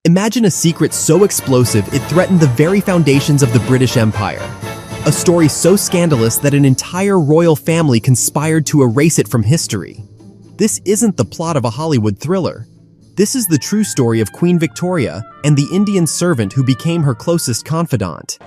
Imagine a secret so explosive it threatened the very foundations of the British Empire. A story so scandalous that an entire royal family conspired to erase it from history. This isn't the plot of a Hollywood thriller. This is the true story of Queen Victoria and the Indian servant who became her closest confidant.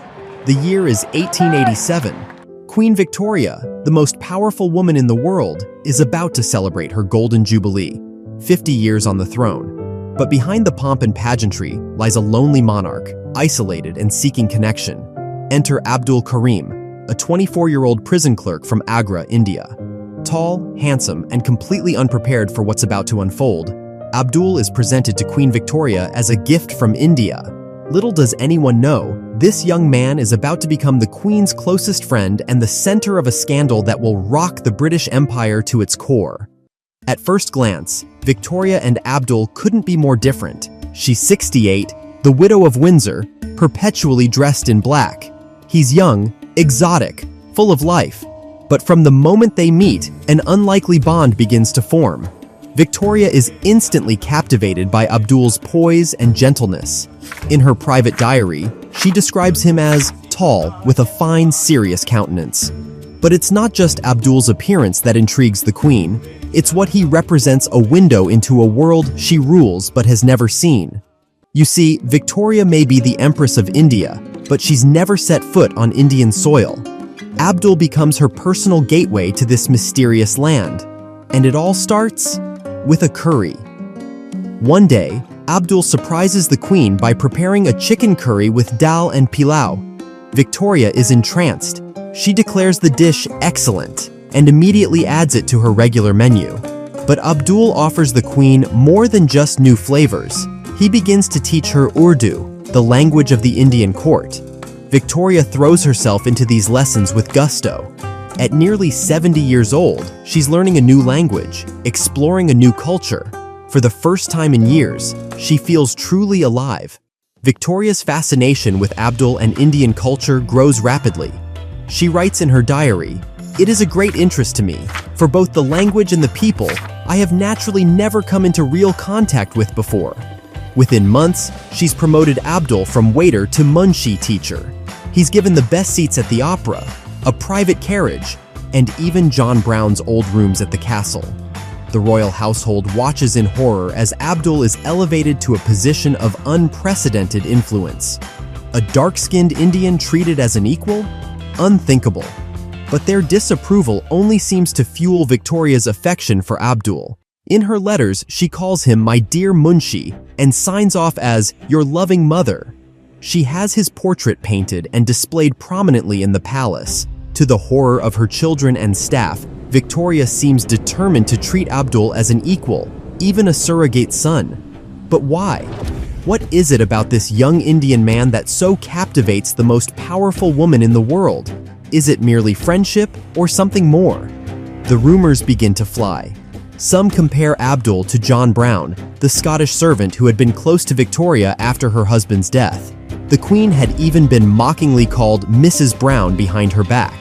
The year is 1887. Queen Victoria, the most powerful woman in the world, is about to celebrate her golden jubilee, 50 years on the throne. But behind the pomp and pageantry lies a lonely monarch, isolated and seeking connection. Enter Abdul Karim, a 24-year-old prison clerk from Agra, India. Tall, handsome, and completely unprepared for what's about to unfold, Abdul is presented to Queen Victoria as a gift from India. Little does anyone know, this young man is about to become the Queen's closest friend and the center of a scandal that will rock the British Empire to its core. At first glance, Victoria and Abdul couldn't be more different. She's 68, the widow of Windsor, perpetually dressed in black. He's young, exotic, full of life. But from the moment they meet, an unlikely bond begins to form. Victoria is instantly captivated by Abdul's poise and gentleness. In her private diary, she describes him as tall, with a fine, serious countenance. But it's not just Abdul's appearance that intrigues the Queen. It's what he represents, a window into a world she rules but has never seen. You see, Victoria may be the Empress of India, but she's never set foot on Indian soil. Abdul becomes her personal gateway to this mysterious land. And it all starts with a curry. One day, Abdul surprises the Queen by preparing a chicken curry with dal and pilau. Victoria is entranced. She declares the dish excellent and immediately adds it to her regular menu. But Abdul offers the Queen more than just new flavors. He begins to teach her Urdu, the language of the Indian court. Victoria throws herself into these lessons with gusto. At nearly 70 years old, she's learning a new language, exploring a new culture. For the first time in years, she feels truly alive. Victoria's fascination with Abdul and Indian culture grows rapidly. She writes in her diary, "It is a great interest to me. For both the language and the people, I have naturally never come into real contact with before." Within months, she's promoted Abdul from waiter to Munshi teacher. He's given the best seats at the opera, a private carriage, and even John Brown's old rooms at the castle. The royal household watches in horror as Abdul is elevated to a position of unprecedented influence. A dark-skinned Indian treated as an equal? Unthinkable. But their disapproval only seems to fuel Victoria's affection for Abdul. In her letters, she calls him "my dear Munshi" and signs off as "your loving mother." She has his portrait painted and displayed prominently in the palace. To the horror of her children and staff, Victoria seems determined to treat Abdul as an equal, even a surrogate son. But why? What is it about this young Indian man that so captivates the most powerful woman in the world? Is it merely friendship or something more? The rumors begin to fly. Some compare Abdul to John Brown, the Scottish servant who had been close to Victoria after her husband's death. The Queen had even been mockingly called Mrs. Brown behind her back.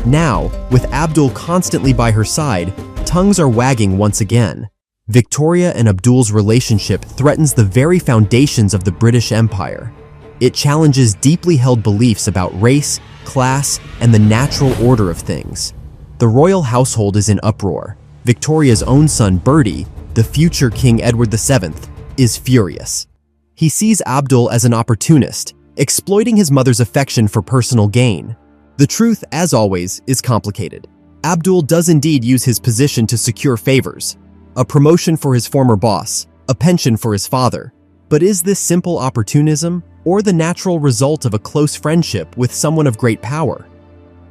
Now, with Abdul constantly by her side, tongues are wagging once again. Victoria and Abdul's relationship threatens the very foundations of the British Empire. It challenges deeply held beliefs about race, class, and the natural order of things. The royal household is in uproar. Victoria's own son Bertie, the future King Edward VII, is furious. He sees Abdul as an opportunist, exploiting his mother's affection for personal gain. The truth, as always, is complicated. Abdul does indeed use his position to secure favors, a promotion for his former boss, a pension for his father. But is this simple opportunism, or the natural result of a close friendship with someone of great power?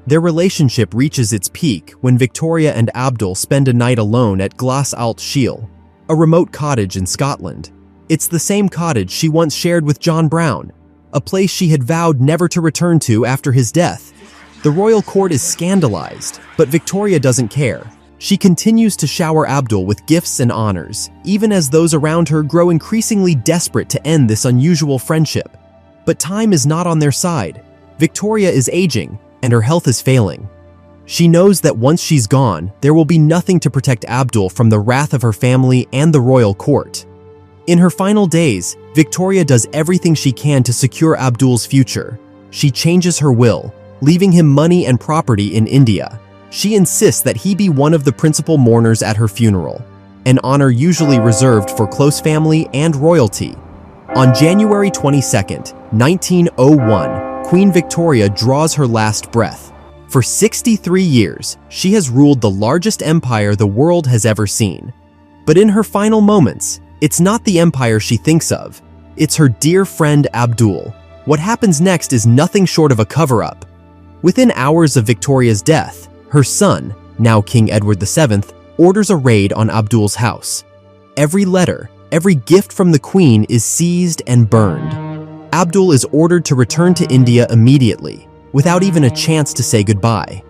Their relationship reaches its peak when Victoria and Abdul spend a night alone at Glas Alt Shiel, a remote cottage in Scotland. It's the same cottage she once shared with John Brown, a place she had vowed never to return to after his death. The royal court is scandalized, but Victoria doesn't care. She continues to shower Abdul with gifts and honors, even as those around her grow increasingly desperate to end this unusual friendship. But time is not on their side. Victoria is aging, and her health is failing. She knows that once she's gone, there will be nothing to protect Abdul from the wrath of her family and the royal court. In her final days, Victoria does everything she can to secure Abdul's future. She changes her will, leaving him money and property in India. She insists that he be one of the principal mourners at her funeral, an honor usually reserved for close family and royalty. On January 22, 1901, Queen Victoria draws her last breath. For 63 years, she has ruled the largest empire the world has ever seen. But in her final moments, it's not the empire she thinks of. It's her dear friend Abdul. What happens next is nothing short of a cover-up. Within hours of Victoria's death, her son, now King Edward VII, orders a raid on Abdul's house. Every letter, every gift from the Queen is seized and burned. Abdul is ordered to return to India immediately, without even a chance to say goodbye.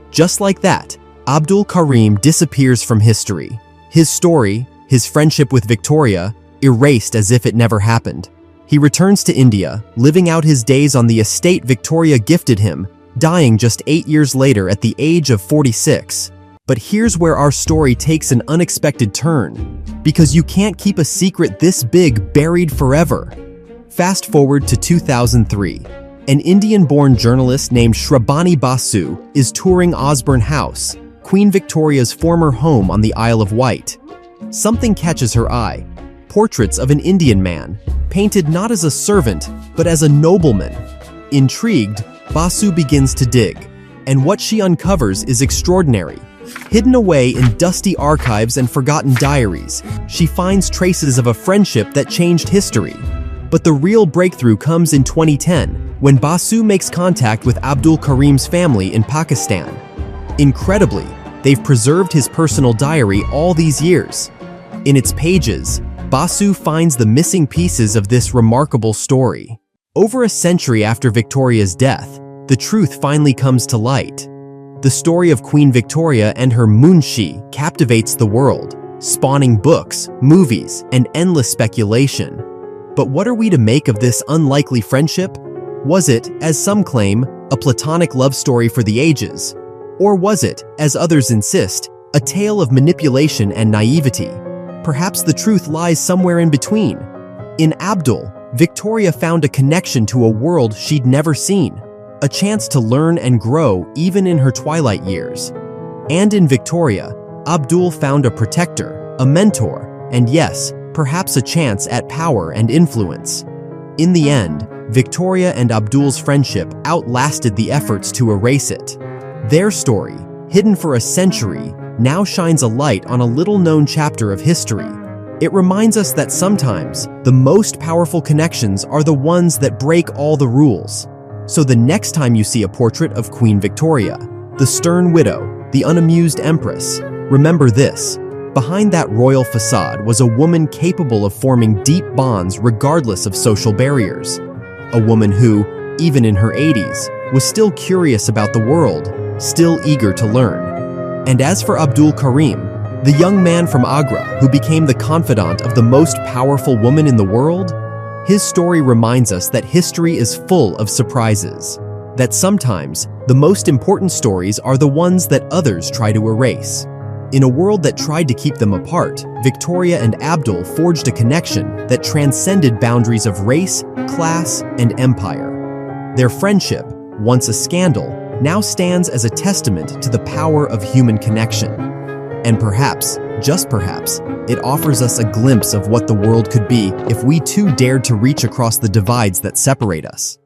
Just like that, Abdul Karim disappears from history. His story, his friendship with Victoria, erased as if it never happened. He returns to India, living out his days on the estate Victoria gifted him, dying just 8 years later at the age of 46. But here's where our story takes an unexpected turn, because you can't keep a secret this big buried forever. Fast forward to 2003. An Indian-born journalist named Shrabani Basu is touring Osborne House, Queen Victoria's former home on the Isle of Wight. Something catches her eye. Portraits of an Indian man, painted not as a servant, but as a nobleman. Intrigued, Basu begins to dig, and what she uncovers is extraordinary. Hidden away in dusty archives and forgotten diaries, she finds traces of a friendship that changed history. But the real breakthrough comes in 2010, when Basu makes contact with Abdul Karim's family in Pakistan. Incredibly, they've preserved his personal diary all these years. In its pages, Basu finds the missing pieces of this remarkable story. Over a century after Victoria's death, the truth finally comes to light. The story of Queen Victoria and her Munshi captivates the world, spawning books, movies, and endless speculation. But what are we to make of this unlikely friendship? Was it, as some claim, a platonic love story for the ages? Or was it, as others insist, a tale of manipulation and naivety? Perhaps the truth lies somewhere in between. In Abdul, Victoria found a connection to a world she'd never seen, a chance to learn and grow even in her twilight years. And in Victoria, Abdul found a protector, a mentor, and yes, perhaps a chance at power and influence. In the end, Victoria and Abdul's friendship outlasted the efforts to erase it. Their story, hidden for a century, now shines a light on a little-known chapter of history. It reminds us that sometimes, the most powerful connections are the ones that break all the rules. So the next time you see a portrait of Queen Victoria, the stern widow, the unamused empress, remember this: behind that royal facade was a woman capable of forming deep bonds regardless of social barriers. A woman who, even in her 80s, was still curious about the world, still eager to learn. And as for Abdul Karim, the young man from Agra who became the confidant of the most powerful woman in the world, his story reminds us that history is full of surprises, that sometimes the most important stories are the ones that others try to erase. In a world that tried to keep them apart, Victoria and Abdul forged a connection that transcended boundaries of race, class, and empire. Their friendship, once a scandal, now stands as a testament to the power of human connection. And perhaps, just perhaps, it offers us a glimpse of what the world could be if we too dared to reach across the divides that separate us.